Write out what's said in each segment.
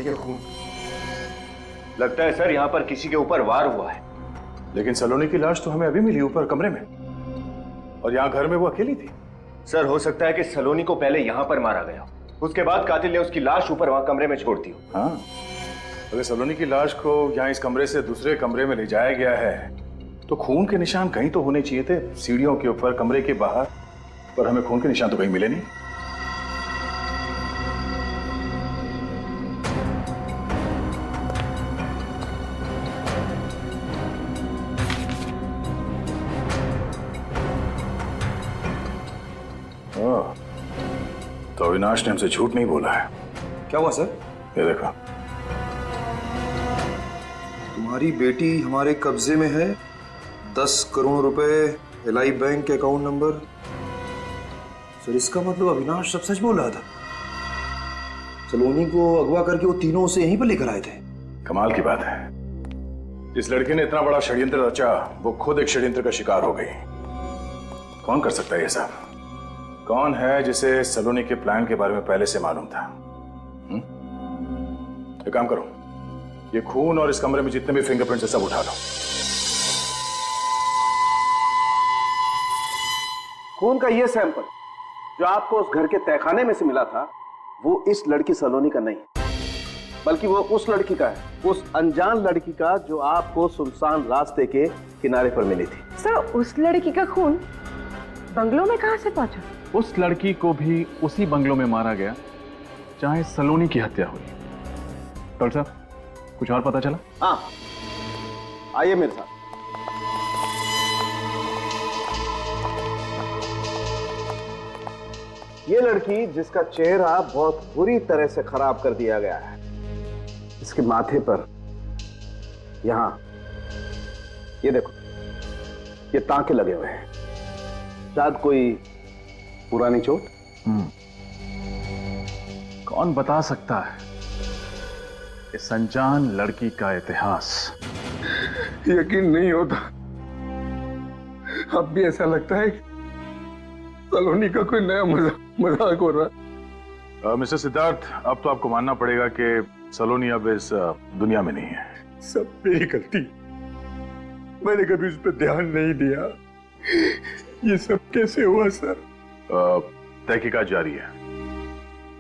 ये खून? लगता है सर यहाँ पर किसी के ऊपर वार हुआ है। लेकिन सलोनी की लाश तो हमें अभी मिली ऊपर कमरे में, और यहाँ घर में वो अकेली थी। सर हो सकता है कि सलोनी को पहले यहाँ पर मारा गया, उसके बाद कातिल ने उसकी लाश ऊपर वहां कमरे में छोड़ दी। हाँ, अगर सलोनी की लाश को यहाँ इस कमरे से दूसरे कमरे में ले जाया गया है तो खून के निशान कहीं तो होने चाहिए थे, सीढ़ियों के ऊपर, कमरे के बाहर, पर हमें खून के निशान तो कहीं मिले नहीं। तो अविनाश ने हमसे झूठ नहीं बोला है। क्या हुआ सर? ये देखो, तुम्हारी बेटी हमारे कब्जे में है, 10 करोड़ रुपए, LI bank account number. Sir इसका मतलब अविनाश सब सच बोल रहा था। सलोनी को अगवा करके वो तीनों उसे यहीं पर लेकर आए थे। कमाल की बात है, इस लड़के ने इतना बड़ा षड्यंत्र रचा, वो खुद एक षड्यंत्र का शिकार हो गई। कौन कर सकता है ये सब? कौन है जिसे सलोनी के प्लान के बारे में पहले से मालूम था? एक काम करो, ये खून और इस कमरे में जितने भी फिंगरप्रिंट्स है सब उठा लो। खून का ये सैंपल जो आपको उस घर के तहखाने में से मिला था, वो इस लड़की सलोनी का नहीं, बल्कि वो उस लड़की का है, उस अनजान लड़की का जो आपको सुनसान रास्ते के किनारे पर मिली थी। सर उस लड़की का खून बंगलों में कहां से पहुंचा? उस लड़की को भी उसी बंगलों में मारा गया जहां सलोनी की हत्या हुई। डॉक्टर साहब, कुछ और पता चला? हाँ, आइए मेरे साथ। ये लड़की जिसका चेहरा बहुत बुरी तरह से खराब कर दिया गया है, इसके माथे पर यहां ये देखो, ये टांके लगे हुए हैं। शायद कोई पुरानी चोट। कौन बता सकता है इस अनजान लड़की का इतिहास? यकीन नहीं होता, अब भी ऐसा लगता है कि सलोनी का कोई नया मजाक हो रहा है। मिस्टर सिद्धार्थ, अब तो आपको मानना पड़ेगा कि सलोनी अब इस दुनिया में नहीं है। सब मेरी गलती, मैंने कभी उस पर ध्यान नहीं दिया। ये सब कैसे हुआ सर? तहकीकात जारी है।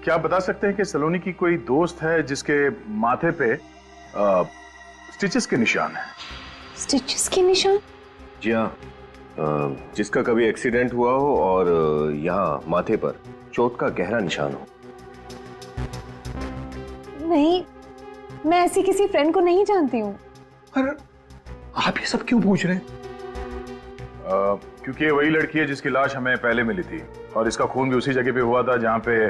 क्या आप बता सकते हैं कि सलोनी की कोई दोस्त है जिसके माथे पे स्टिचेस के निशान है? स्टिचेस के निशान? जी हाँ, जिसका कभी एक्सीडेंट हुआ हो और यहाँ माथे पर चोट का गहरा निशान हो। नहीं, मैं ऐसी किसी फ्रेंड को नहीं जानती हूँ। अरे आप ये सब क्यों पूछ रहे हैं? क्योंकि ये वही लड़की है जिसकी लाश हमें पहले मिली थी, और इसका खून भी उसी जगह पे हुआ था जहां पे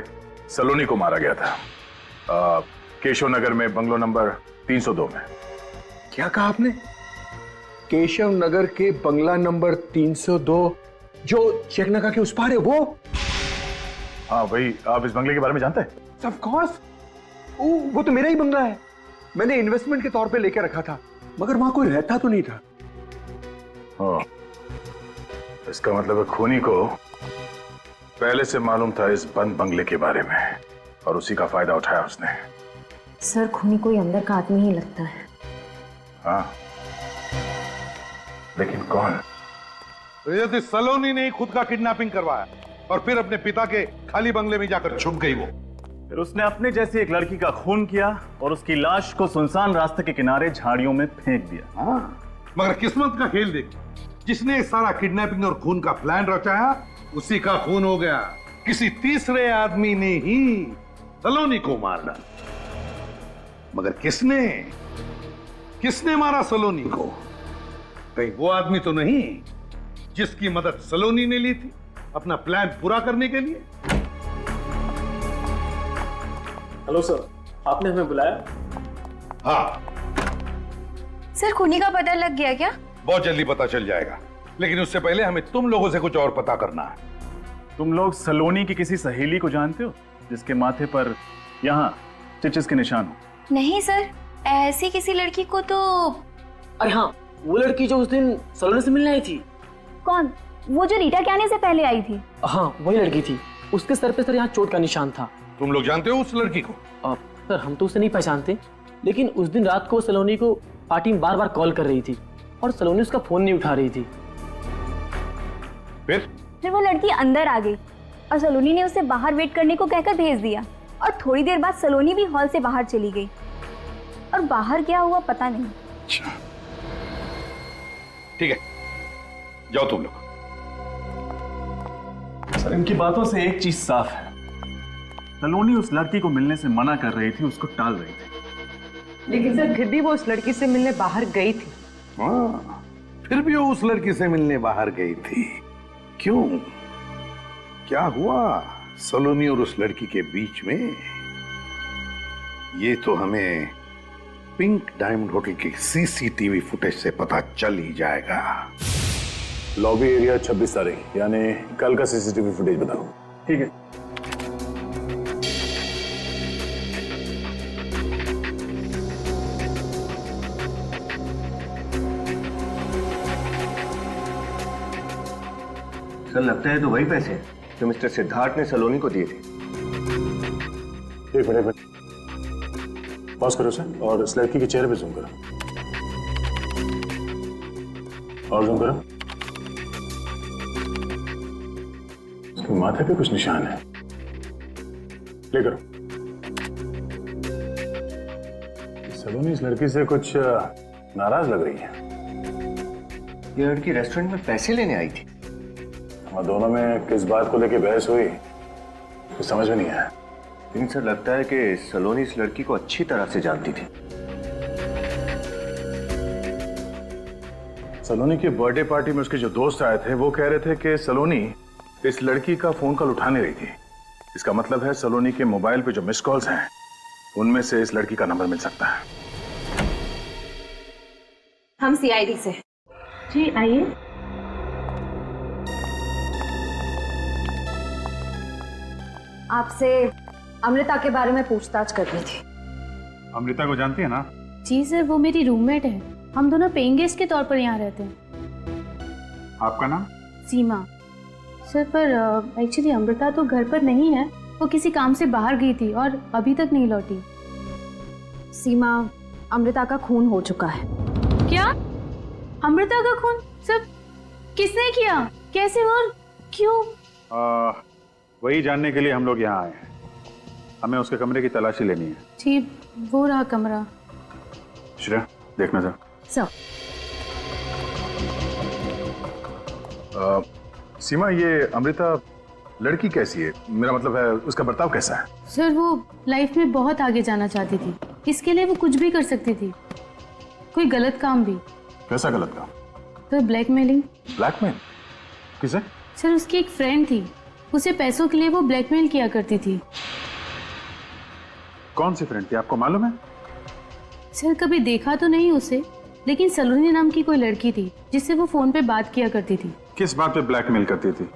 सलोनी को मारा गया था, केशव नगर में, बंगलो नंबर 302 में। क्या कहा आपने? केशव नगर के बंगला नंबर 302, जो चेकनाका के उस पार है वो? हाँ वही। आप इस बंगले के बारे में जानते हैं? ऑफ कोर्स, वो तो मेरा ही बंगला है। मैंने इन्वेस्टमेंट के तौर पे लेके रखा था, मगर वहां कोई रहता तो नहीं था। हाँ, इसका मतलब है खूनी को पहले से मालूम था इस बंद बंगले के बारे में, और उसी का फायदा उठाया उसने। सर खूनी कोई अंदर का आदमी ही लगता है। हाँ, लेकिन कौन? तो यदि सलोनी ने खुद का किडनैपिंग करवाया और फिर अपने पिता के खाली बंगले में जाकर छुप गई वो, फिर उसने अपने जैसी एक लड़की का खून किया और उसकी लाश को सुनसान रास्ते के किनारे झाड़ियों में फेंक दिया। हाँ, मगर किस्मत का खेल देख, जिसने सारा किडनैपिंग और खून का प्लान रचाया उसी का खून हो गया। किसी तीसरे आदमी ने ही सलोनी को मार डाला। मगर किसने मारा सलोनी को? कहीं वो आदमी तो नहीं जिसकी मदद सलोनी ने ली थी अपना प्लान पूरा करने के लिए? हेलो सर, आपने हमें बुलाया? हाँ सर खूनी का पता लग गया क्या? बहुत जल्दी पता चल जाएगा, लेकिन उससे पहले हमें तुम लोगों से कुछ और पता करना है। तुम लोग सलोनी की किसी सहेली को जानते हो जिसके माथे पर यहाँ स्टिचेस के निशान हो? नहीं सर, ऐसी किसी लड़की को तो। अरे हाँ, वो लड़की जो उस दिन सलोनी से मिलने आई थी। कौन? वो जो रीटा के आने से पहले आई थी? हाँ वही लड़की थी। उसके सर पे सर यहाँ चोट का निशान था। तुम लोग जानते हो उस लड़की को? सर हम तो उसे नहीं पहचानते, लेकिन उस दिन रात को सलोनी को पार्टी में बार बार कॉल कर रही थी और सलोनी उसका फोन नहीं उठा रही थी। फिर वो लड़की अंदर आ गई और सलोनी ने उसे बाहर वेट करने को कहकर भेज दिया और थोड़ी देर बाद सलोनी भी हॉल से बाहर चली गई और बाहर क्या हुआ पता नहीं। अच्छा ठीक है, जाओ तुम लोग। सर इनकी बातों से एक चीज साफ है, सलोनी उस लड़की को मिलने से मना कर रही थी, उसको टाल रही थी। लेकिन सर फिर भी वो उस लड़की से मिलने बाहर गई थी। हाँ, फिर भी वो उस लड़की से मिलने बाहर गई थी। क्यों, क्या हुआ सलोनी और उस लड़की के बीच में? ये तो हमें पिंक डायमंड होटल की सीसीटीवी फुटेज से पता चल ही जाएगा। लॉबी एरिया 26 तारीख, यानी कल का सीसीटीवी फुटेज बताओ। ठीक है। सर लगता है तो वही पैसे हैं जो मिस्टर सिद्धार्थ ने सलोनी को दिए थे। एक मिनट पॉज करो सर, और इस लड़की के चेहरे पे जूम करो, और जूम करो। उसके माथे पे कुछ निशान है, प्ले करो। सलोनी इस लड़की से कुछ नाराज लग रही है। ये लड़की रेस्टोरेंट में पैसे लेने आई थी। हम दोनों में किस बात को लेकर बहस हुई तो समझ में नहीं आया। लेकिन सर लगता है कि सलोनी इस लड़की को अच्छी तरह से जानती थी। सलोनी की बर्थडे पार्टी में उसके जो दोस्त आए थे वो कह रहे थे कि सलोनी इस लड़की का फोन कॉल उठा नहीं रही थी। इसका मतलब है सलोनी के मोबाइल पे जो मिस कॉल्स हैं उनमें से इस लड़की का नंबर मिल सकता है। हम सीआईडी से। जी आइए। आपसे अमृता के बारे में पूछताछ करनी थी। अमृता को जानती है ना? जी सर, वो मेरी रूममेट है। हम दोनों पेइंग गेस्ट के तौर पर यहाँ रहते हैं। आपका नाम? सीमा। सर पर एक्चुअली अमृता तो घर पर नहीं है, वो किसी काम से बाहर गई थी और अभी तक नहीं लौटी। सीमा, अमृता का खून हो चुका है। क्या? अमृता का खून? सर किसने किया, कैसे और क्यों? वही जानने के लिए हम लोग यहाँ आए हैं। हमें उसके कमरे की तलाशी लेनी है। जी वो रहा कमरा। श्रेया देखना सर। सर। सीमा, ये अमृता लड़की कैसी है? मेरा मतलब है उसका बर्ताव कैसा है? सर वो लाइफ में बहुत आगे जाना चाहती थी, इसके लिए वो कुछ भी कर सकती थी, कोई गलत काम भी। कैसा गलत काम? Sir blackmailing. ब्लैकमेल? किसे? सर उसकी एक फ्रेंड थी, उसे पैसों के लिए वो ब्लैकमेल किया करती थी। कौन सी फ्रेंड थी, आपको मालूम है? सर कभी देखा तो नहीं उसे, लेकिन सलोनी नाम की कोई लड़की थी जिससे वो फोन पे बात किया करती थी। किस बात पे ब्लैकमेल करती थी,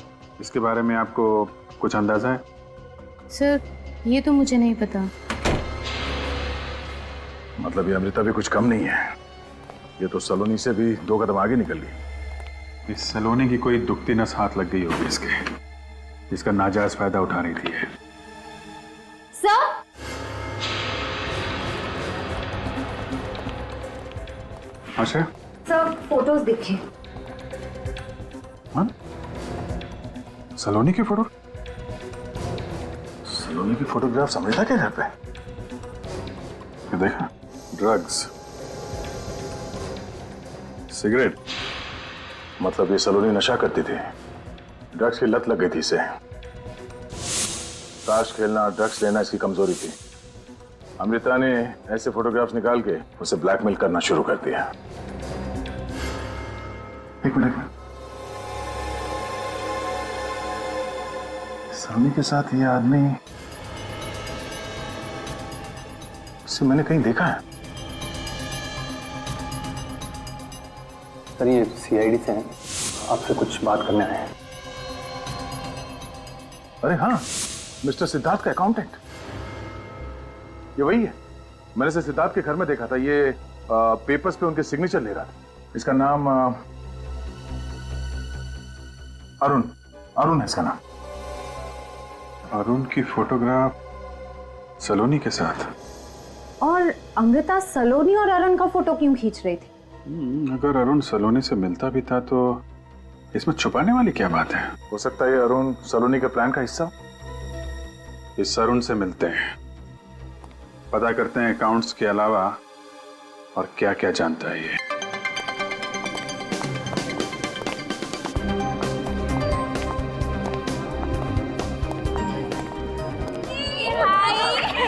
इसके बारे में आपको कुछ अंदाजा है? सर ये तो मुझे नहीं पता। मतलब ये अमृता भी कुछ कम नहीं है, ये तो सलोनी से भी 2 कदम आगे निकल गई। इस सलोनी की कोई दुखती नस हाथ लग गई होगी इसके, इसका नाजायज फायदा उठा रही थी ये। सर। अच्छा सर फोटोज देखिए। हाँ? सलोनी की फोटो? सलोनी की फोटोग्राफ अमृता के घर पे? ये देखा, ड्रग्स, सिगरेट, मतलब ये सलोनी नशा करती थी, ड्रग्स की लत लग गई थी इसे। ताश खेलना, ड्रग्स लेना इसकी कमजोरी थी। अमृता ने ऐसे फोटोग्राफ्स निकाल के उसे ब्लैकमेल करना शुरू कर दिया। एक मिनट, सलोनी के साथ ये आदमी, इसे मैंने कहीं देखा है। सर ये सीआईडी से हैं, आपसे कुछ बात करने आए हैं। अरे हाँ, मिस्टर सिद्धार्थ का अकाउंटेंट, ये वही है। मैंने इसे सिद्धार्थ के घर में देखा था, ये पेपर्स पे उनके सिग्नेचर ले रहा था। इसका नाम अरुण है इसका नाम। अरुण की फोटोग्राफ सलोनी के साथ? और अमृता सलोनी और अरुण का फोटो क्यों खींच रही थी? अगर अरुण सलोनी से मिलता भी था तो इसमें छुपाने वाली क्या बात है? हो सकता है अरुण सलोनी के प्लान का हिस्सा। इस अरुण से मिलते हैं, पता करते हैं अकाउंट्स के अलावा और क्या क्या जानता है ये।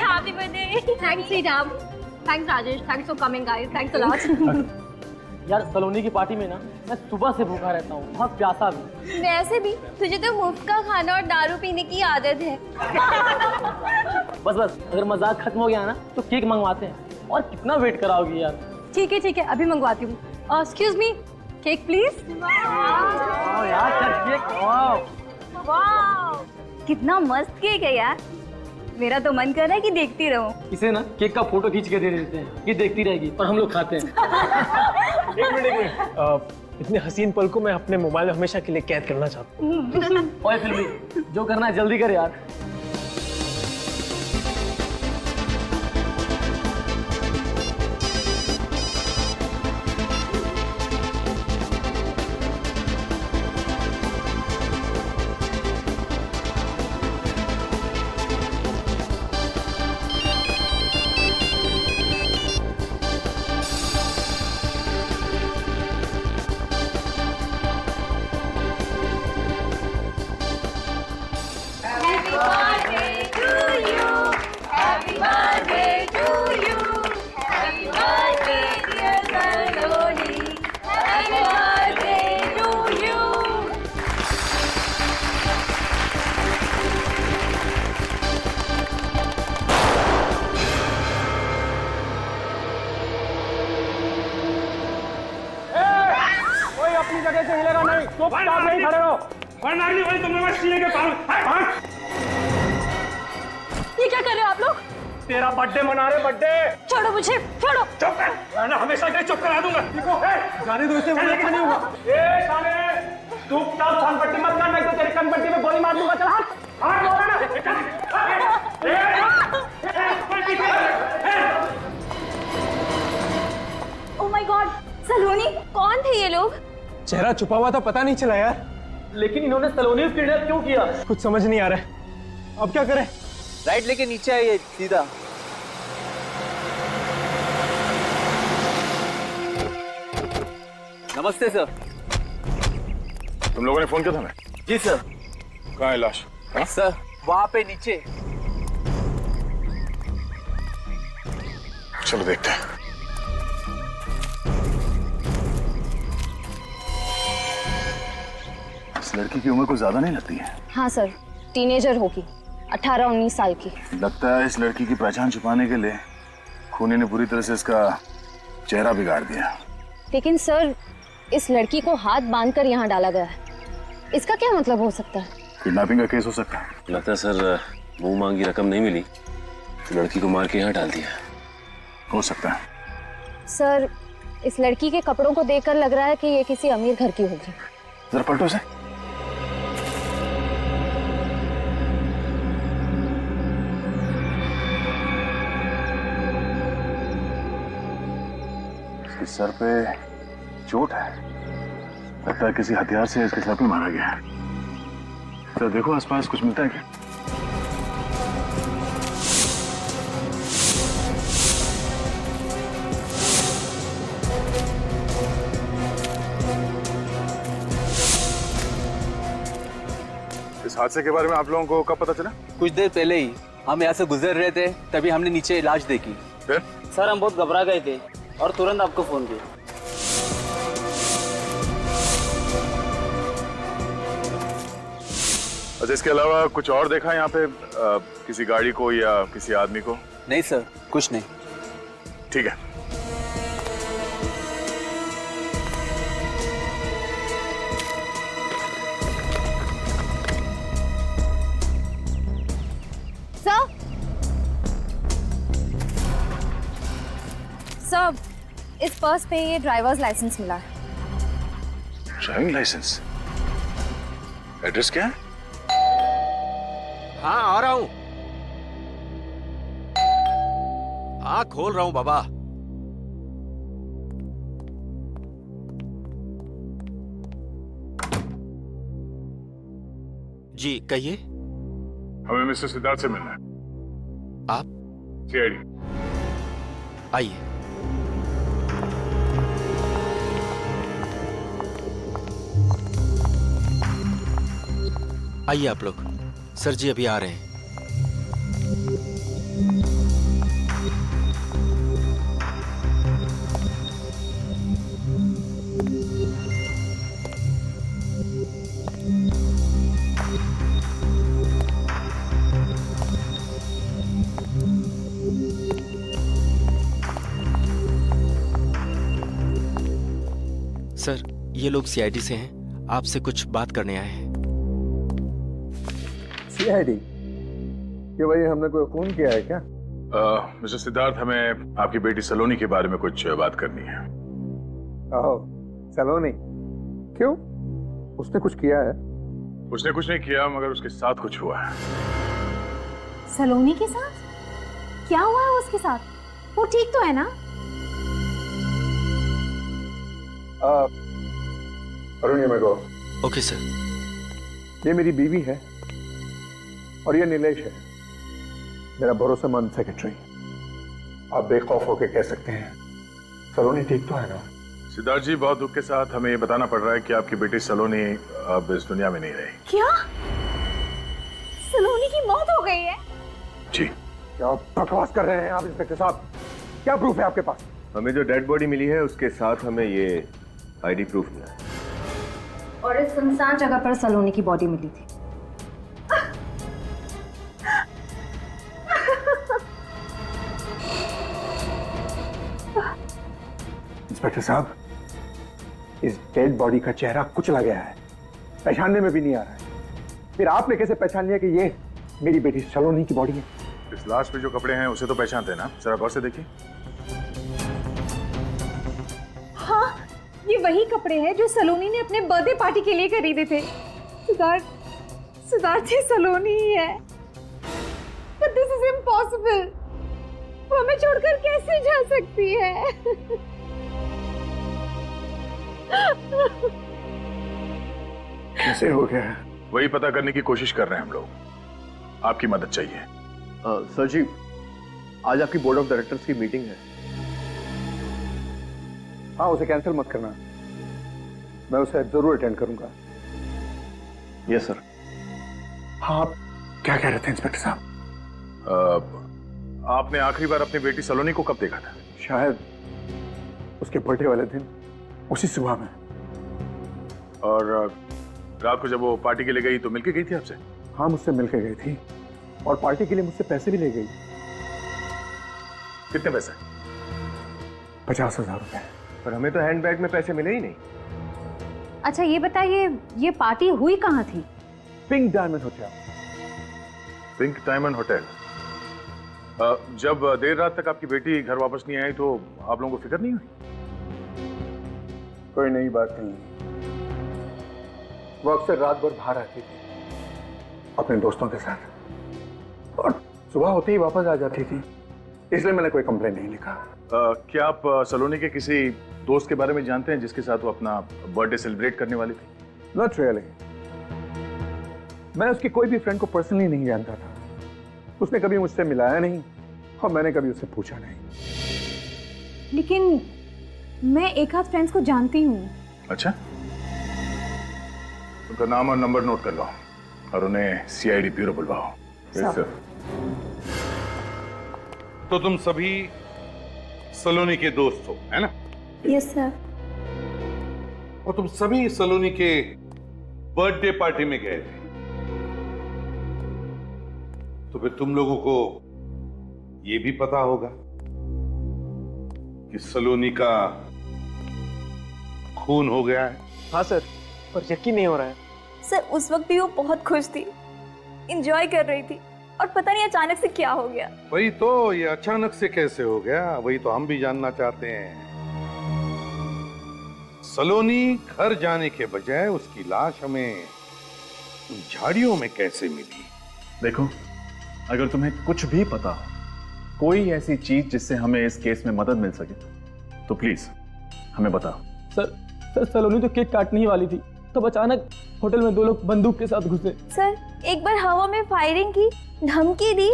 Happy birthday. Thanks, Sridham. Thanks, Rajesh. Thanks for coming, guys. Thanks a lot. यार सलोनी की पार्टी में ना मैं सुबह से भूखा रहता हूँ, बहुत प्यासा भी। वैसे भी तुझे तो मुफ्त का खाना और दारू पीने की आदत है। बस बस, अगर मजाक खत्म हो गया ना तो केक मंगवाते हैं। और कितना वेट कराओगी यार? ठीक है, अभी मंगवाती हूँ। Excuse me, cake please. यार केक, वाह, कितना मस्त केक है यार। मेरा तो मन कर रहा है कि देखती रहूं। इसे ना केक का फोटो खींच के दे देते हैं, ये देखती रहेगी और हम लोग खाते हैं। एक मिनट, इतने हसीन पल को मैं अपने मोबाइल में हमेशा के लिए कैद करना चाहता हूँ। ओए फिल्मी, जो करना है जल्दी कर यार। अपनी जगह से हिलेगा नहीं, चुपचाप नहीं खड़े रहो। ये क्या कर रहे हो आप लोग? तेरा बर्थडे मना रहे, बर्थडे। छोड़ो मुझे, छोड़ो। चुप कर, मैं हमेशा के चुप करा दूंगा। देखो, जाने दो इसे, वो अच्छा नहीं होगा। साले, चुपचाप छानपट्टी मत कर, नहीं तो तेरी कनपट्टी में गोली मार दूंगा। चल हाथ लो ना। ओह माय गॉड, सलोनी, कौन थे ये लोग? चेहरा छुपा हुआ था, पता नहीं चला यार। लेकिन इन्होंने सलोनी को किडनैप क्यों किया? कुछ समझ नहीं आ रहा है, अब क्या करें? राइट लेके नीचे आइए सीधा। नमस्ते सर। तुम लोगों ने फोन किया था मैं? जी सर। कहाँ है लाश? सर वहां पे नीचे। चलो देखते हैं। इस लड़की की उम्र कुछ ज्यादा नहीं लगती है। हाँ सर, टीनेजर होगी, 18-19 साल की। लगता है इस लड़की की पहचान छुपाने के लिए खूनी ने पूरी तरह से इसका चेहरा बिगाड़ दिया। लेकिन सर, इस लड़की को हाथ बांधकर यहाँ डाला गया है, इसका क्या मतलब हो सकता है? किडनैपिंग का केस हो सकता है। लगता है सर मुंह मांगी रकम नहीं मिली तो लड़की को मार के यहाँ डाल दिया। हो सकता है। सर, इस लड़की के कपड़ों को देखकर लग रहा है कि ये किसी अमीर घर की होगी। जरा पलटो से। इसके सर पे चोट है, लगता है किसी हथियार से इसके सर पे मारा गया है। तो देखो आसपास कुछ मिलता है क्या? इस हादसे के बारे में आप लोगों को कब पता चला? कुछ देर पहले ही हम यहाँ से गुजर रहे थे, तभी हमने नीचे लाश देखी। फिर? सर हम बहुत घबरा गए थे और तुरंत आपको फोन किया। अच्छा, इसके अलावा कुछ और देखा यहाँ पे? किसी गाड़ी को या किसी आदमी को? नहीं सर, कुछ नहीं। ठीक है। सर, इस पर्स पे ये ड्राइवर्स लाइसेंस मिला है। Driving licence? एड्रेस क्या है? हाँ, आ रहा हूं। हाँ खोल रहा हूँ बाबा। जी कहिए। हमें मिस्टर सिद्धार्थ से मिलना है। आप? सीआईडी। आइए। आइए आप लोग। सर जी अभी आ रहे हैं। सर ये लोग सीआईडी से हैं, आपसे कुछ बात करने आए हैं। सीआईडी? ये भाई हमने कोई खून किया है क्या? मिस्टर सिद्धार्थ, हमें आपकी बेटी सलोनी के बारे में कुछ बात करनी है। ओह, सलोनी? क्यों? उसने कुछ किया है? उसने कुछ नहीं किया, मगर उसके साथ कुछ हुआ है। सलोनी के साथ? क्या हुआ है उसके साथ? वो ठीक तो है ना? अरुण, ये मेरे को। Okay sir. ये मेरी बीवी है और ये नीलेश है, मेरा भरोसेमंद सेक्रेटरी। आप बेखौफ होकर कह सकते हैं सलोनी ठीक तो है ना? सिद्धार्थ जी, बहुत दुख के साथ हमें ये बताना पड़ रहा है कि आपकी बेटी सलोनी अब इस दुनिया में नहीं रही। क्या? सलोनी की मौत हो गई है? जी। क्या बकवास कर रहे हैं आप इंस्पेक्टर साहब? क्या प्रूफ है आपके पास? हमें जो डेड बॉडी मिली है उसके साथ हमें ये आईडी प्रूफ मिला है। और इस सुनसान जगह पर सलोनी की बॉडी मिली थी। इंस्पेक्टर साहब, इस डेड बॉडी का चेहरा कुचला गया है, पहचानने में भी नहीं आ रहा है। फिर आपने कैसे पहचान लिया कि ये मेरी बेटी सलोनी की बॉडी है? इस लाश पे जो कपड़े हैं उसे तो पहचानते हैं ना? जरा गौर से देखिए। हाँ, ये वही कपड़े हैं जो सलोनी ने अपने बर्थडे पार्टी के लिए खरीदे थे। सिद्धार्थ ये सलोनी ही है। But this is impossible. वो हमें छोड़कर कैसे जा सकती है? कैसे हो गया? वही पता करने की कोशिश कर रहे हैं हम लोग। आपकी मदद चाहिए। सर जी, आज आपकी बोर्ड ऑफ डायरेक्टर्स की मीटिंग है। हाँ, उसे कैंसिल मत करना, मैं उसे जरूर अटेंड करूंगा। Yes sir. हाँ, आप क्या कह रहे थे इंस्पेक्टर साहब? आपने आखिरी बार अपनी बेटी सलोनी को कब देखा था? शायद उसके बर्थडे वाले दिन, उसी सुबह में। और रात को जब वो पार्टी के लिए गई तो मिलके गई थी आपसे? हाँ, मुझसे मिलके गई थी और पार्टी के लिए मुझसे पैसे भी ले गई। कितने पैसे? 50,000 रुपए। पर हमें तो हैंडबैग में पैसे मिले ही नहीं। अच्छा ये बताइए, ये पार्टी हुई कहाँ थी? Pink diamond hotel. Pink diamond hotel. जब देर रात तक आपकी बेटी घर वापस नहीं आई तो आप लोगों को फिक्र नहीं हुई? कोई नई बात नहीं। वो अक्सर रात भर बाहर आती थी अपने दोस्तों के साथ और सुबह होते ही वापस आ जाती थी, इसलिए मैंने कोई कंप्लेंट नहीं लिखा। क्या आप सलोनी के किसी दोस्त के बारे में जानते हैं जिसके साथ वो अपना बर्थडे सेलिब्रेट करने वाली थी? Not really. मैं उसकी कोई भी फ्रेंड को पर्सनली नहीं जानता था। उसने कभी मुझसे मिलाया नहीं और मैंने कभी उससे पूछा नहीं। लेकिन मैं एक आध फ्रेंड्स को जानती हूँ। अच्छा, उनका नाम और नंबर नोट कर लो और उन्हें सीआईडी ब्यूरो बुलवाओ। Yes sir. तो तुम सभी सलोनी के दोस्त हो, है ना? Yes sir. और तुम सभी सलोनी के बर्थडे पार्टी में गए थे, तो फिर तुम लोगों को यह भी पता होगा कि सलोनी का खून हो गया है। हाँ सर, पर यकीन नहीं हो रहा है। सर उस वक्त भी वो बहुत खुश थी, एंजॉय कर रही थी और पता नहीं अचानक से क्या हो गया। वही तो, ये अचानक से कैसे हो गया, वही तो हम भी जानना चाहते हैं। सलोनी घर जाने के बजाय उसकी लाश हमें उन झाड़ियों में कैसे मिली? देखो, अगर तुम्हें कुछ भी पता हो कोई ऐसी चीज जिससे हमें इस केस में मदद मिल सके तो प्लीज हमें बताओ। सर सलोनी तो केक काटने ही वाली थी, तब अचानक होटल में 2 लोग बंदूक के साथ घुसे। सर एक बार हवा में फायरिंग की, धमकी दी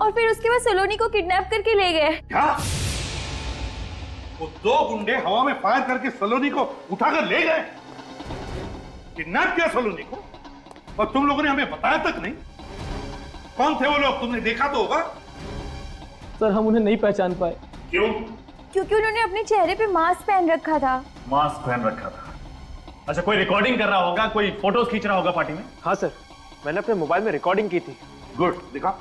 और फिर उसके बाद सलोनी को किडनैप करके ले गए। क्या? वो 2 गुंडे हवा में फायर करके सलोनी को उठाकर ले गए, किडनैप किया सलोनी को, और तुम लोगों ने हमें बताया तक नहीं? कौन थे वो लोग? तुमने देखा तो होगा। सर हम उन्हें नहीं पहचान पाए। क्यों? क्योंकि उन्होंने अपने चेहरे पे मास्क पहन रखा था। मास्क पहन रखा था। अच्छा, कोई रिकॉर्डिंग कर रहा होगा, कोई फोटोज खींच रहा होगा पार्टी में? हाँ सर, मैंने अपने मोबाइल में रिकॉर्डिंग की थी। गुड, दिखा।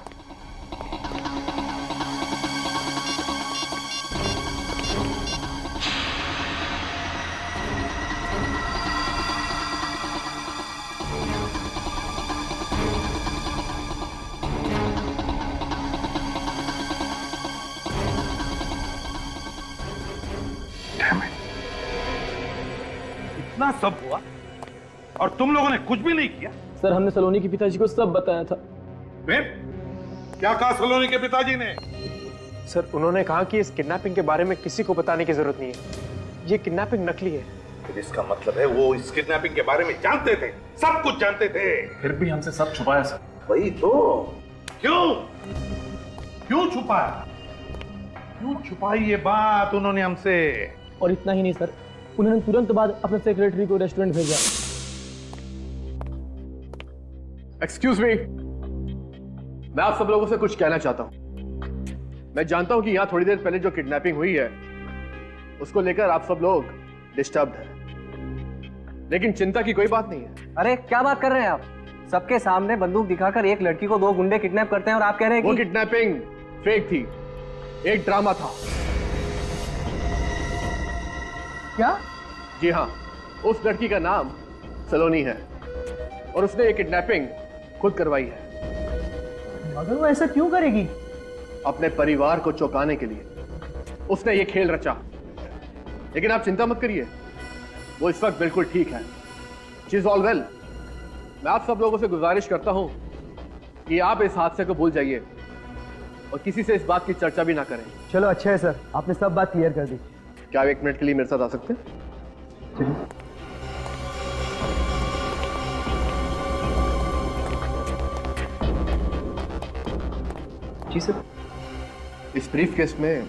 इतना सब हुआ और तुम लोगों ने कुछ भी नहीं किया? सर हमने सलोनी के पिताजी को सब बताया था। फिर क्या कहा सलोनी के पिताजी ने? सर उन्होंने कहा कि इस किडनैपिंग के बारे में किसी को बताने की जरूरत नहीं है, ये किडनैपिंग नकली है। फिर इसका मतलब है वो इस किडनैपिंग के बारे में जानते थे, सब कुछ जानते थे। फिर भी हमसे सब छुपाया सर। वही तो। क्यों छुपाया? क्यों छुपाई ये बात उन्होंने हमसे? और इतना ही नहीं सर, उन्होंने तुरंत बाद अपने सेक्रेटरी को रेस्टोरेंट भेजा। एक्सक्यूज मी, मैं आप सब लोगों से कुछ कहना चाहता हूं। मैं जानता हूं कि यहां थोड़ी देर पहले जो किडनैपिंग हुई है उसको लेकर आप सब लोग डिस्टर्ब्ड हैं, लेकिन चिंता की कोई बात नहीं है। अरे क्या बात कर रहे हैं आप? सबके सामने बंदूक दिखाकर एक लड़की को 2 गुंडे किडनैप करते हैं और आप कह रहे हैं कि वो किडनैपिंग फेक थी, एक ड्रामा था। क्या? जी हाँ, उस लड़की का नाम सलोनी है और उसने ये किडनैपिंग खुद करवाई है। मगर वो ऐसा क्यों करेगी? अपने परिवार को चौंकाने के लिए उसने ये खेल रचा। लेकिन आप चिंता मत करिए, वो इस वक्त बिल्कुल ठीक है। She is all well. मैं आप सब लोगों से गुजारिश करता हूं कि आप इस हादसे को भूल जाइए और किसी से इस बात की चर्चा भी ना करें। चलो अच्छा है सर, आपने सब बात क्लियर कर दी। क्या आप 1 मिनट के लिए मेरे साथ आ सकते हैं? जी सर। इस ब्रीफ केस में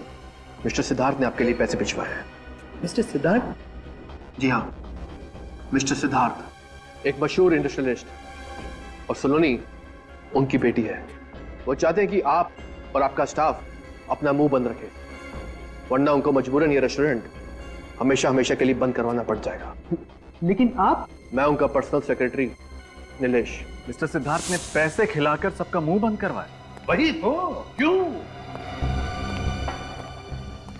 मिस्टर सिद्धार्थ ने आपके लिए पैसे भिजवाए हैं। मिस्टर सिद्धार्थ? जी हाँ, मिस्टर सिद्धार्थ एक मशहूर इंडस्ट्रियलिस्ट और सलोनी उनकी बेटी है। वो चाहते हैं कि आप और आपका स्टाफ अपना मुंह बंद रखे, वरना उनको मजबूरन ये रेस्टोरेंट हमेशा हमेशा के लिए बंद करवाना पड़ जाएगा। लेकिन आप? मैं उनका personal secretary Nilesh. Mister Siddharth ने पैसे खिलाकर सबका मुंह बंद करवाया। वही तो। क्यों?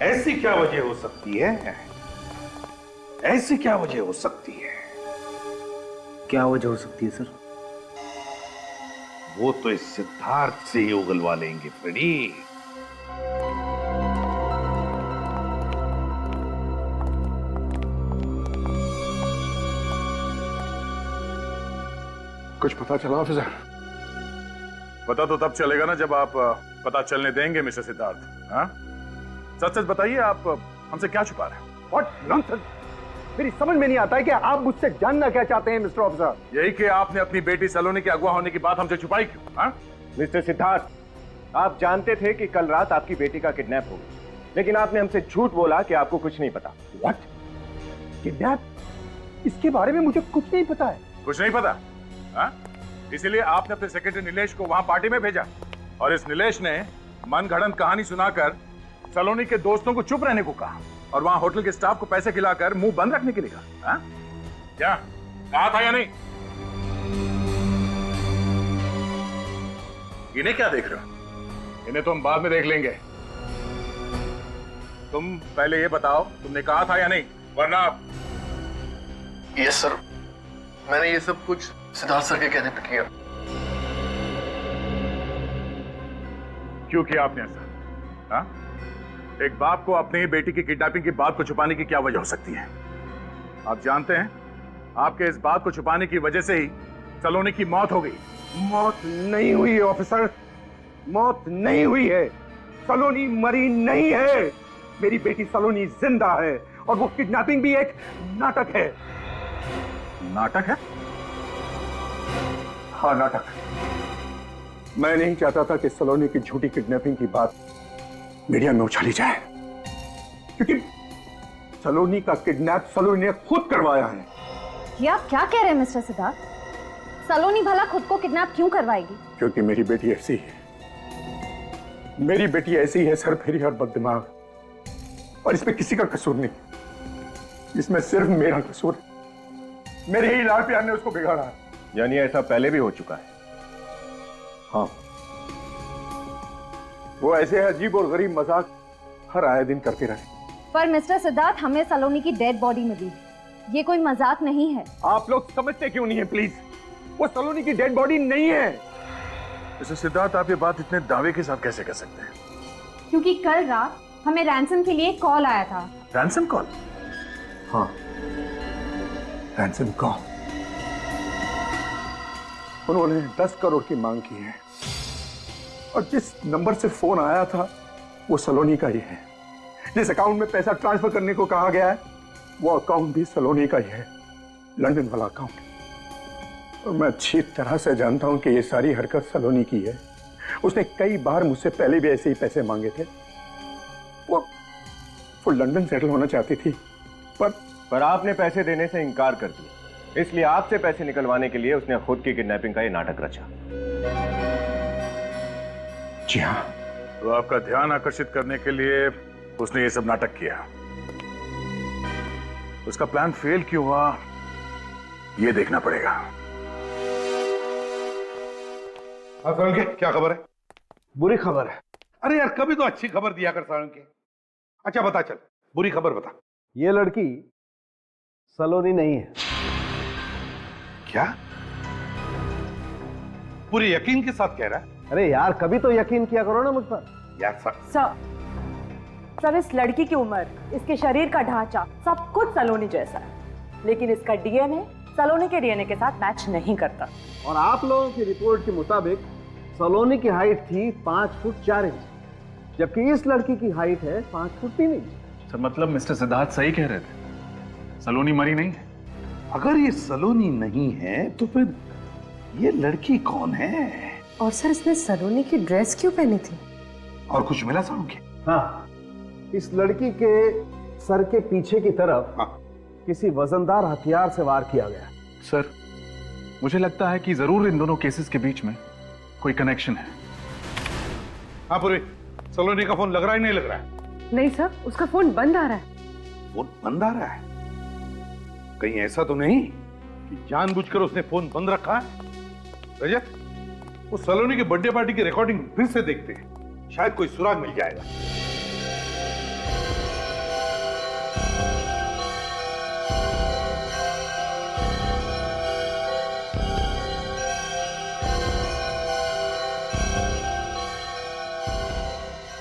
ऐसी क्या वजह हो सकती है? ऐसी क्या वजह हो सकती है? क्या वजह हो सकती है सर? वो तो इस सिद्धार्थ से ही उगलवा लेंगे फ्रेडी। कुछ पता चला ऑफिसर? पता तो तब चलेगा ना जब आप पता चलने देंगे मिस्टर सिद्धार्थ। हाँ, सच सच बताइए, आप हमसे क्या छुपा रहे हैं? What nonsense! मेरी समझ में नहीं आता है कि आप मुझसे जानना क्या चाहते हैं मिस्टर ऑफिसर। यही कि आपने अपनी बेटी सलोनी के अगवा होने की बात हमसे छुपाई क्यों? हाँ? मिस्टर सिद्धार्थ, आप जानते थे कि कल रात आपकी बेटी का किडनैप हो गया, लेकिन आपने हमसे झूठ बोला कि आपको कुछ नहीं पता। व्हाट? किडनैप? इसके बारे में मुझे कुछ नहीं पता है। कुछ नहीं पता? हाँ? इसीलिए आपने अपने सेक्रेटरी नीलेश को वहां पार्टी में भेजा और इस नीलेश ने मनगढ़ंत कहानी सुनाकर सलोनी के दोस्तों को चुप रहने को कहा और वहां होटल के स्टाफ को पैसे खिलाकर मुंह बंद रखने के लिए कहा। हाँ? क्या कहा था या नहीं? इन्हें क्या देख रहे हो? इन्हें तो हम बाद में देख लेंगे। तुम पहले ये बताओ, तुमने कहा था या नहीं, वरना। यस सर, मैंने ये सब कुछ सिद्धार्थ सर के कहने पे किया। क्यों किया आपने ऐसा? हाँ? एक बाप को अपनी ही बेटी की किडनैपिंग की बात को छुपाने की क्या वजह हो सकती है? आप जानते हैं, आपके इस बात को छुपाने की वजह से ही सलोनी की मौत हो गई। मौत नहीं हुई है ऑफिसर, मौत नहीं हुई है। सलोनी मरी नहीं है। मेरी बेटी सलोनी जिंदा है और वो किडनैपिंग भी एक नाटक है। नाटक है? हाँ, नाटक। मैं नहीं चाहता था कि सलोनी की झूठी किडनैपिंग की बात मीडिया में उछाली जाए, क्योंकि सलोनी का किडनैप सलोनी ने खुद करवाया है। ये आप क्या कह रहे हैं मिस्टर सिद्धार्थ? सलोनी भला खुद को किडनैप क्यों करवाएगी? क्योंकि मेरी बेटी ऐसी है। मेरी बेटी ऐसी है, सरफेरी और बददिमाग, और इसमें किसी का कसूर नहीं, इसमें सिर्फ मेरा कसूर है। मेरे ही लाल प्यार ने उसको बिगाड़ा है। यानी ऐसा पहले भी हो चुका है? हाँ, वो ऐसे अजीब और गरीब मजाक हर आए दिन करते रहे। पर मिस्टर सिद्धार्थ, हमें सलोनी की डेड बॉडी मिली, ये कोई मजाक नहीं है। आप लोग समझते क्यों नहीं है प्लीज? वो सलोनी की डेड बॉडी नहीं है। मिस्टर सिद्धार्थ, आप ये बात इतने दावे के साथ कैसे कर सकते हैं? क्योंकि कल रात हमें रैंसम के लिए कॉल आया था। Ransom call? हाँ, रैंसम कॉल। उन्होंने 10 करोड़ की मांग की है, और जिस नंबर से फोन आया था वो सलोनी का ही है। जिस अकाउंट में पैसा ट्रांसफर करने को कहा गया है वो अकाउंट भी सलोनी का ही है, लंदन वाला अकाउंट। और मैं अच्छी तरह से जानता हूं कि ये सारी हरकत सलोनी की है। उसने कई बार मुझसे पहले भी ऐसे ही पैसे मांगे थे। वो लंदन सेटल होना चाहती थी, पर आपने पैसे देने से इनकार कर दिया। इसलिए आपसे पैसे निकलवाने के लिए उसने खुद की किडनैपिंग का ये नाटक रचा। जी हाँ। तो आपका ध्यान आकर्षित करने के लिए उसने ये सब नाटक किया। उसका प्लान फेल क्यों हुआ ये देखना पड़ेगा। हाँ सालुंके, क्या खबर है? बुरी खबर है। अरे यार, कभी तो अच्छी खबर दिया कर सालुंके। अच्छा बता, चल बुरी खबर बता। ये लड़की सलोनी नहीं है। क्या? पूरे यकीन के साथ कह रहा है? अरे यार, कभी तो यकीन किया करो ना मुझ पर। यार सर, इस लड़की की उम्र, इसके शरीर का ढांचा, सब कुछ सलोनी जैसा है, लेकिन इसका डीएनए सलोनी के डीएनए के साथ मैच नहीं करता। और आप लोगों की रिपोर्ट के मुताबिक सलोनी की हाइट थी 5 फुट 4 इंच, जबकि इस लड़की की हाइट है 5 फुट 3 इंच। सर, मतलब मिस्टर सिद्धार्थ सही कह रहे थे, सलोनी मरी नहीं है। अगर ये सलोनी नहीं है तो फिर ये लड़की कौन है? और सर, इसने सलोनी की ड्रेस क्यों पहनी थी? और कुछ मिला सालुंके? हाँ, इस लड़की के सर के पीछे की तरफ किसी वजनदार हथियार से वार किया गया। सर, मुझे लगता है कि जरूर इन दोनों केसेस के बीच में कोई कनेक्शन है। हाँ पूरी, सलोनी का फोन लग रहा है नहीं लग रहा है? नहीं सर, उसका फोन बंद आ रहा है। फोन बंद आ रहा है? कहीं ऐसा तो नहीं कि जानबूझकर उसने फोन बंद रखा है? रजत, वो सलोनी के बर्थडे पार्टी की रिकॉर्डिंग फिर से देखते हैं, शायद कोई सुराग मिल जाएगा।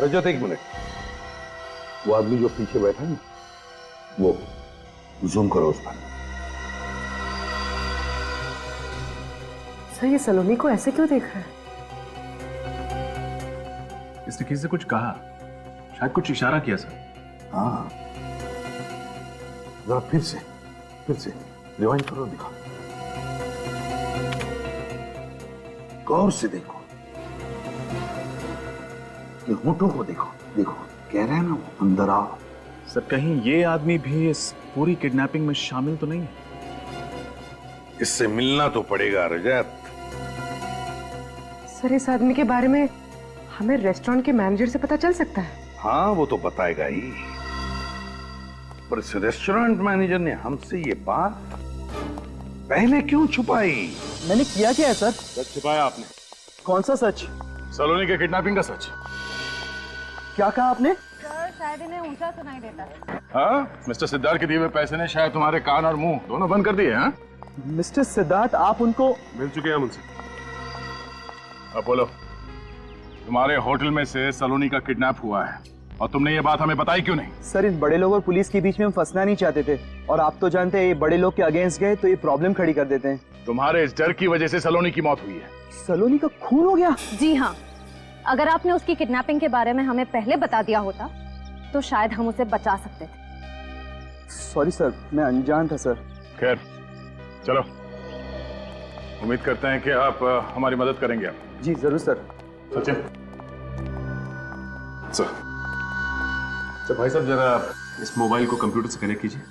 रजत, एक मिनट। वो आदमी जो पीछे बैठा है, वो जूम करो उस पर। सर, ये सलोनी को ऐसे क्यों देख रहा है? इसने किसी से कुछ कहा, शायद कुछ इशारा किया सर। हाँ, जरा फिर से रिवाइंड करो, दिखा, गौर से देखो, ये होठों को देखो, कह रहे हैं ना अंदर आओ। सर, कहीं ये आदमी भी इस पूरी किडनैपिंग में शामिल तो नहीं है? इससे मिलना तो पड़ेगा रजत। सर, इस आदमी के बारे में हमें रेस्टोरेंट के मैनेजर से पता चल सकता है? हाँ, वो तो बताएगा ही, पर इस रेस्टोरेंट मैनेजर ने हमसे ये बात पहले क्यों छुपाई? मैंने किया क्या है सर? सच छिपाया आपने। कौन सा सच? सलोनी के किडनैपिंग का सच। क्या कहा आपने? सर, शायद इन्हें ऊंचा सुनाई देता है। हाँ, मिस्टर सिद्धार्थ के दिए हुए पैसे ने शायद तुम्हारे कान और मुंह दोनों बंद कर दिए। हाँ, मिस्टर सिद्धार्थ, आप उनको मिल चुके हैं उनसे। अब बोलो, तुम्हारे होटल में से सलोनी का किडनैप हुआ है और तुमने ये बात हमें बताई क्यों नहीं? सर, इन बड़े लोग और पुलिस के बीच में हम फंसना नहीं चाहते थे, और आप तो जानते हैं ये बड़े लोग के अगेंस्ट गए तो ये प्रॉब्लम खड़ी कर देते हैं। तुम्हारे इस डर की वजह से सलोनी की मौत हुई है। सलोनी का खून हो गया? जी हाँ, अगर आपने उसकी किडनैपिंग के बारे में हमें पहले बता दिया होता तो शायद हम उसे बचा सकते थे। सॉरी सर, मैं अनजान था सर। खैर चलो, उम्मीद करते हैं कि आप हमारी मदद करेंगे। जी जरूर सर। सचिन सर भाई साहब जरा इस मोबाइल को कंप्यूटर से कनेक्ट कीजिए।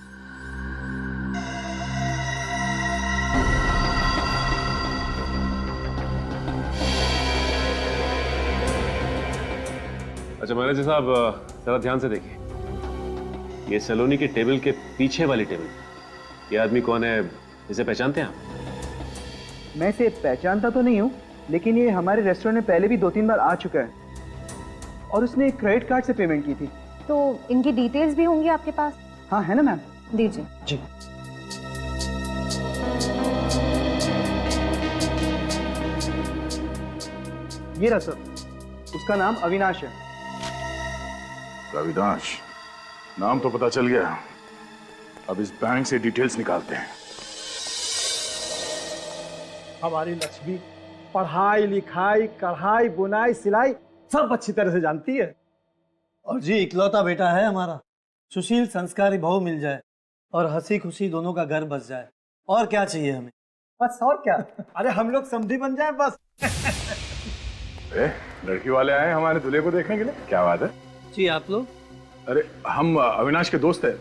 अच्छा मैनेजर साहब, जरा ध्यान से देखिए, ये सलोनी के टेबल के पीछे वाली टेबल, ये आदमी कौन है, इसे पहचानते हैं आप? मैं इसे पहचानता तो नहीं हूँ, लेकिन ये हमारे रेस्टोरेंट में पहले भी 2-3 बार आ चुका है और उसने क्रेडिट कार्ड से पेमेंट की थी। तो इनकी डिटेल्स भी होंगी आपके पास? हाँ है ना मैम। दीजिए। जी। ये रहा सर, उसका नाम अविनाश है। अविनाश नाम तो पता चल गया, अब इस बैंक से डिटेल्स निकालते हैं। हमारी लक्ष्मी पढ़ाई लिखाई कढ़ाई बुनाई सिलाई सब अच्छी तरह से जानती है। और जी इकलौता बेटा है हमारा, सुशील संस्कारी बहू मिल जाए और हंसी खुशी दोनों का घर बस जाए, और क्या चाहिए हमें? बस और क्या, अरे हम लोग समधी बन जाए बस। लड़की वाले आए हमारे दूल्हे को देखने के लिए, क्या बात है? जी आप लोग? अरे हम अविनाश के दोस्त हैं।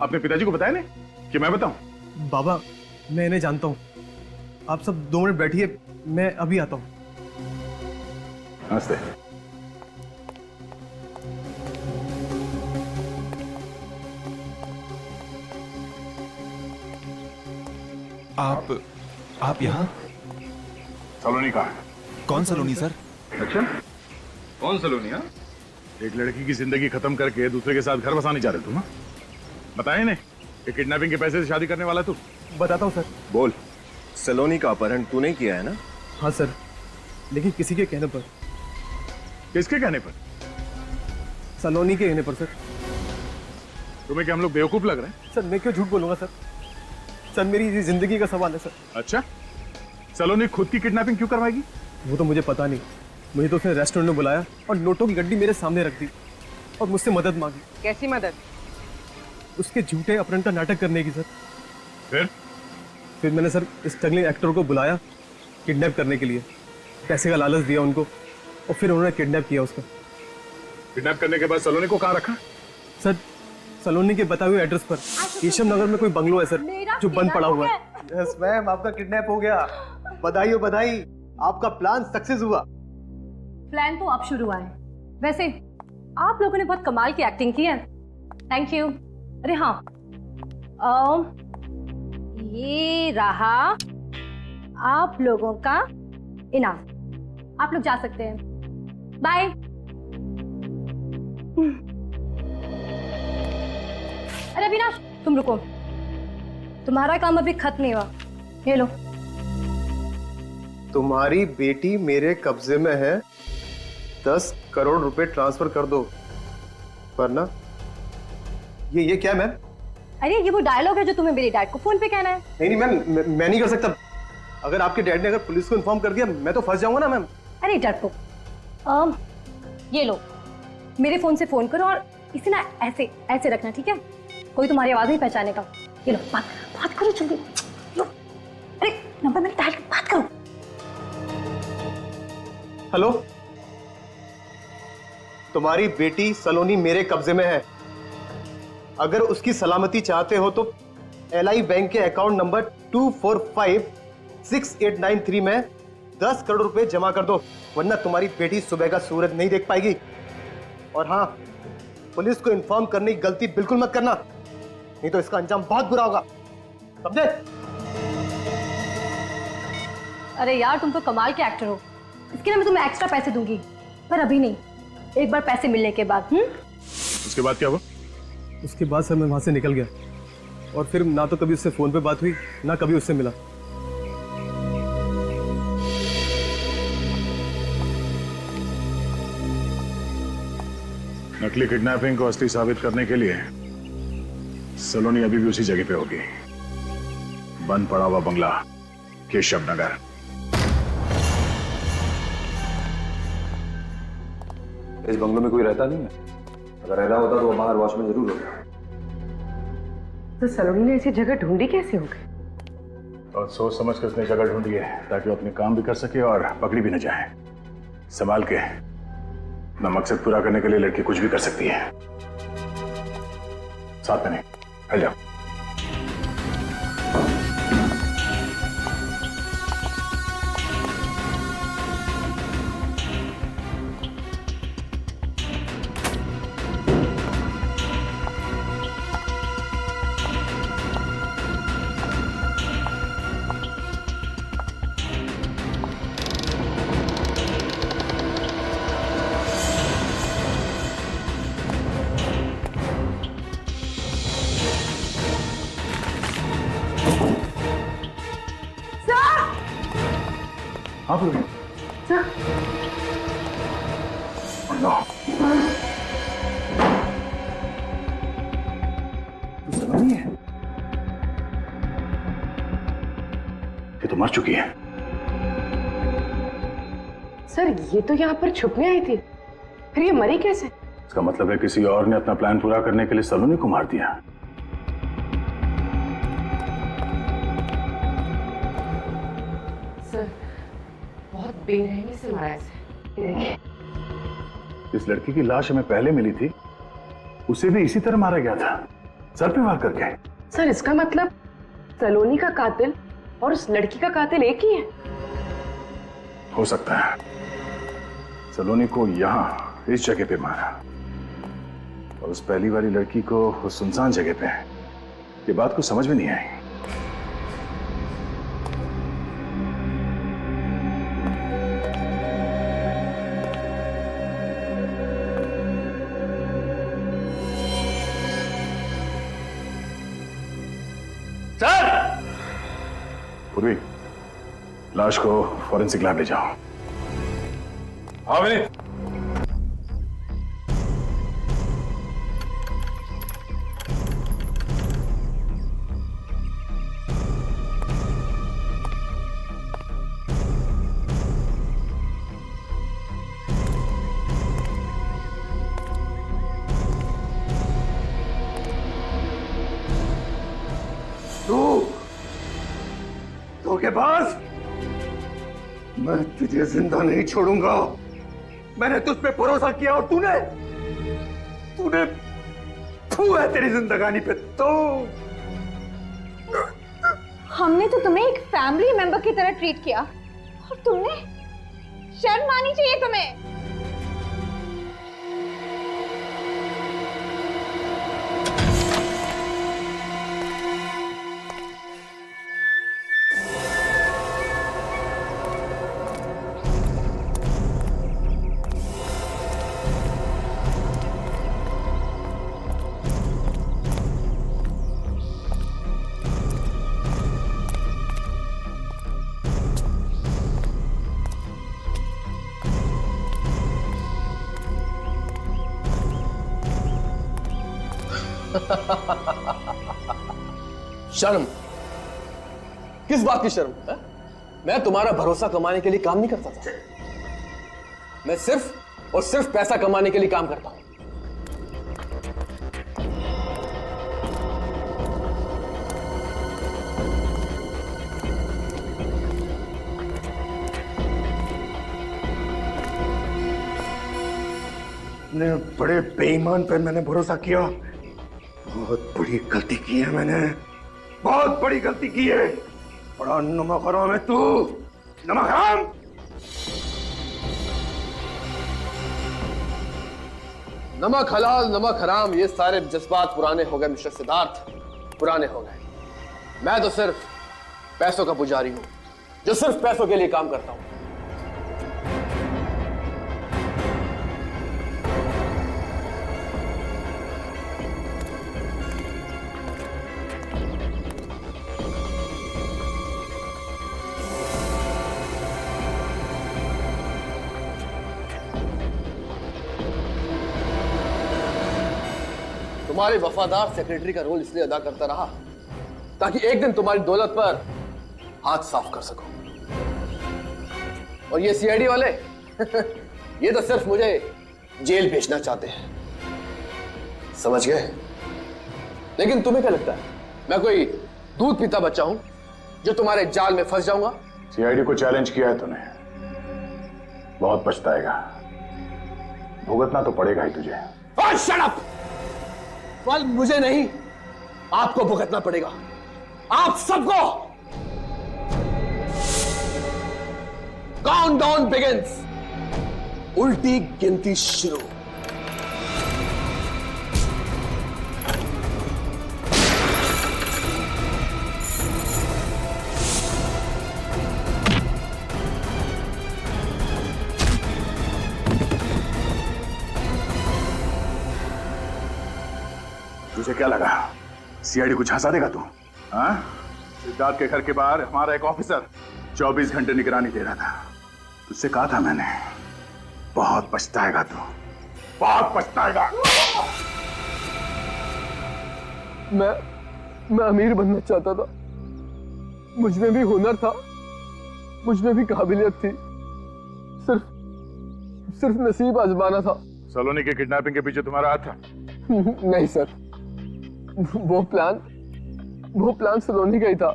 अपने पिताजी को बताया नहीं कि मैं बताऊं? बाबा मैं इन्हें जानता हूँ, आप सब 2 मिनट बैठिए, मैं अभी आता हूँ। नमस्ते। आप यहाँ? सलोनी कहाँ है? कौन सलोनी सर? अच्छा कौन सलोनी? हाँ, एक लड़की की जिंदगी खत्म करके दूसरे के साथ घर बसाने जा रहे तुम? बताया नहीं कि किडनैपिंग के पैसे से शादी करने वाला तू? बताता हूँ सर। बोल, सलोनी का अपहरण तूने किया है ना? हाँ सर, लेकिन किसी के कहने पर। किसके कहने पर? सलोनी के कहने पर सर। तुम्हें क्या हम लोग बेवकूफ लग रहे हैं? सर मैं क्यों झूठ बोलूंगा सर, सर मेरी जिंदगी का सवाल है सर। अच्छा, सलोनी खुद की किडनैपिंग क्यों करवाएगी? वो तो मुझे पता नहीं, मुझे तो उसने रेस्टोरेंट में बुलाया और नोटों की गड्डी मेरे सामने रख दी और मुझसे मदद मांगी। कैसी मदद? उसके झूठे अपहरण का नाटक करने की सर। फिर मैंने सर इस स्ट्रगलिंग एक्टर को बुलाया किडनैप करने के लिए, पैसे का लालच दिया उनको और फिर उन्होंने किडनैप किया उसका। किडनैप करने के बाद सलोनी को कहाँ रखा? सर सलोनी के बताए हुए एड्रेस पर केशव नगर में कोई बंगलो है सर जो बंद पड़ा हुआ है। यस मैम, आपका किडनैप हो गया। बधाई हो बधाई, आपका प्लान सक्सेस हुआ। प्लान तो अब शुरू हुआ है। वैसे आप लोगों ने बहुत कमाल की एक्टिंग की है, थैंक यू। अरे हाँ, ये रहा आप लोगों का इनाम, आप लोग जा सकते हैं, बाय। अरे अविनाश तुम रुको, तुम्हारा काम अभी खत्म नहीं हुआ, ये लो। तुम्हारी बेटी मेरे कब्जे में है, 10 करोड़ रुपए ट्रांसफर कर दो, वरना ये क्या मैम? अरे ये वो डायलॉग है जो तुम्हें मेरे डैड को फोन पे कहना है। नहीं मैम, मैं नहीं कर सकता। अगर आपके डैड ने अगर पुलिस को इन्फॉर्म कर दिया मैं तो फंस जाऊंगा ना मैम। अरे डरपोक, ये लो, मेरे फोन से फोन करो और इसे ना ऐसे ऐसे रखना, ठीक है? कोई तुम्हारी आवाज नहीं पहचानेगा। ये लो, बात करो जल्दी। लो, अरे नंबर मैंने डायल, बात करो। हेलो, तुम्हारी बेटी सलोनी मेरे कब्जे में है। अगर उसकी सलामती चाहते हो तो LI बैंक के अकाउंट नंबर 2456893 में 10 करोड़ रुपए जमा कर दो, वरना तुम्हारी बेटी सुबह का सूरज नहीं देख पाएगी। और हाँ, पुलिस को इन्फॉर्म करने की गलती बिल्कुल मत करना, नहीं तो इसका अंजाम बहुत बुरा होगा, समझे? अरे यार तुम तो कमाल के एक्टर हो, इसके लिए मैं तुम्हें एक्स्ट्रा पैसे दूंगी, पर अभी नहीं, एक बार पैसे मिलने के बाद। उसके बाद क्या हुआ? उसके बाद सर मैं वहां से निकल गया और फिर ना तो कभी उससे फोन पे बात हुई ना कभी उससे मिला। नकली किडनैपिंग को असली साबित करने के लिए सलोनी अभी भी उसी जगह पे होगी, बंद पड़ा हुआ बंगला, केशव नगर। इस बंगलों में कोई रहता नहीं है। अगर रह रहा होता तो वो बाहर वॉचमैन जरूर होता। तो सलोनी ने ऐसी जगह ढूंढी कैसे हो गई? और सोच समझ कर उसने जगह ढूंढी है ताकि वो अपने काम भी कर सके और पकड़ी भी न जाए। संभाल के, अपना मकसद पूरा करने के लिए लड़की कुछ भी कर सकती है। साथ में नहीं, हट जाओ। हाँ बोलो। नो। तू सलोनी है? ये तो मर चुकी है। सर ये तो यहाँ पर छुपने आई थी, फिर ये मरी कैसे? इसका मतलब है किसी और ने अपना प्लान पूरा करने के लिए सलोनी को मार दिया। सर बहुत बेरहमी से मारा है। इस लड़की की लाश हमें पहले मिली थी, उसे भी इसी तरह मारा गया था, सर पे वार करके। सर इसका मतलब सलोनी का कातिल और उस लड़की का कातिल एक ही है? हो सकता है। सलोनी को यहाँ इस जगह पे मारा और उस पहली वाली लड़की को उस सुनसान जगह पे। ये बात को समझ में नहीं आई। सर! पूर्वी, लाश को फॉरेंसिक लैब ले जाओ। हाँ विनीत। धोखेबाज, मैं तुझे जिंदा नहीं छोड़ूंगा। मैंने तुझ पे भरोसा किया और तूने फू है तेरी जिंदगानी पे। तो हमने तो तुम्हें एक फैमिली मेंबर की तरह ट्रीट किया और तुमने, शर्म आनी चाहिए तुम्हें। शर्म? किस बात की शर्म है? मैं तुम्हारा भरोसा कमाने के लिए काम नहीं करता था। मैं सिर्फ और सिर्फ पैसा कमाने के लिए काम करता हूं। इतने बड़े बेईमान पे मैंने भरोसा किया। बहुत बड़ी गलती की है मैंने, बहुत बड़ी गलती की है। बड़ा नमक हराम है तू, नमक हराम। नमक हलाल नमक हराम, ये सारे जज्बात पुराने हो गए मिस्टर सिद्धार्थ, पुराने हो गए। मैं तो सिर्फ पैसों का पुजारी हूं, जो सिर्फ पैसों के लिए काम करता हूं। तुम्हारे वफादार सेक्रेटरी का रोल इसलिए अदा करता रहा ताकि एक दिन तुम्हारी दौलत पर हाथ साफ कर सको। और ये सीआईडी वाले ये तो सिर्फ मुझे जेल भेजना चाहते हैं, समझ गए? लेकिन तुम्हें क्या लगता है मैं कोई दूध पीता बच्चा हूं जो तुम्हारे जाल में फंस जाऊंगा? सीआईडी को चैलेंज किया है तूने, बहुत पछताएगा, भुगतना तो पड़ेगा ही तुझे। ओह शट अप! फल मुझे नहीं, आपको भुगतना पड़ेगा, आप सबको। काउंटडाउन बिगिंस, उल्टी गिनती शुरू। तुझे क्या लगा सीआईडी को झांसा देगा तू? हाँ? सिद्धार्थ के घर के बाहर हमारा एक ऑफिसर 24 घंटे निगरानी दे रहा था। तुझसे कहा था मैंने, बहुत पछताएगा तू, बहुत पछताएगा। मैं अमीर बनना चाहता था, मुझ में भी हुनर था, मुझ में भी काबिलियत थी, सिर्फ नसीब आजमाना था। सलोनी के किडनैपिंग के पीछे तुम्हारा हाथ था? नहीं सर, वो प्लान सलोनी का ही था,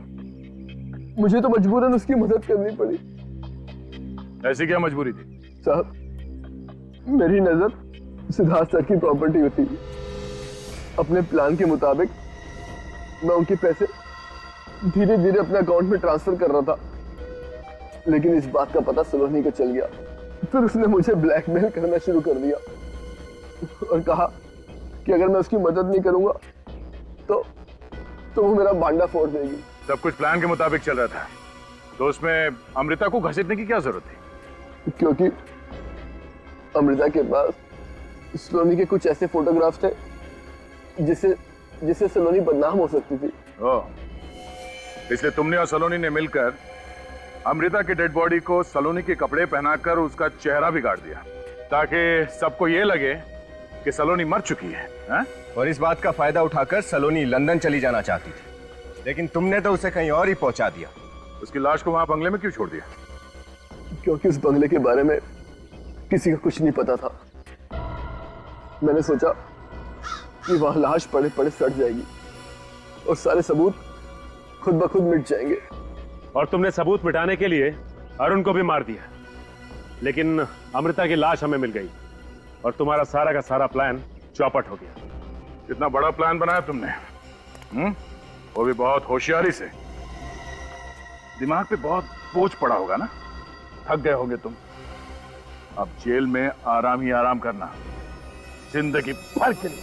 मुझे तो मजबूरन उसकी मदद करनी पड़ी। ऐसी क्या मजबूरी थी? साहब, मेरी नजर सिद्धार्थ सर की प्रॉपर्टी होती, अपने प्लान के मुताबिक मैं उनके पैसे धीरे धीरे अपने अकाउंट में ट्रांसफर कर रहा था, लेकिन इस बात का पता सलोनी को चल गया। फिर उसने मुझे ब्लैकमेल करना शुरू कर दिया और कहा कि अगर मैं उसकी मदद नहीं करूंगा तो वो मेरा भांडा फोड़ देगी। सब कुछ प्लान के मुताबिक चल रहा था, तो उसमें अमृता को घसीटने की क्या जरूरत थी? क्योंकि अमृता के पास सलोनी के कुछ ऐसे फोटोग्राफ्स थे जिससे सलोनी बदनाम हो सकती थी। ओह, इसलिए तुमने और सलोनी ने मिलकर अमृता के डेड बॉडी को सलोनी के कपड़े पहनाकर उसका चेहरा बिगाड़ दिया, ताकि सबको ये लगे कि सलोनी मर चुकी है, हा? और इस बात का फायदा उठाकर सलोनी लंदन चली जाना चाहती थी, लेकिन तुमने तो उसे कहीं और ही पहुंचा दिया। उसकी लाश को वहां बंगले में क्यों छोड़ दिया? क्योंकि उस बंगले के बारे में किसी को कुछ नहीं पता था। मैंने सोचा कि वहां लाश पड़े पड़े सड़ जाएगी और सारे सबूत खुद ब खुद मिट जाएंगे। और तुमने सबूत मिटाने के लिए अरुण को भी मार दिया, लेकिन अमृता की लाश हमें मिल गई और तुम्हारा सारा का सारा प्लान चौपट हो गया। कितना बड़ा प्लान बनाया तुमने, वो भी बहुत होशियारी से। दिमाग पे बहुत बोझ पड़ा होगा ना, थक गए होंगे तुम। अब जेल में आराम ही आराम करना, जिंदगी भर के लिए।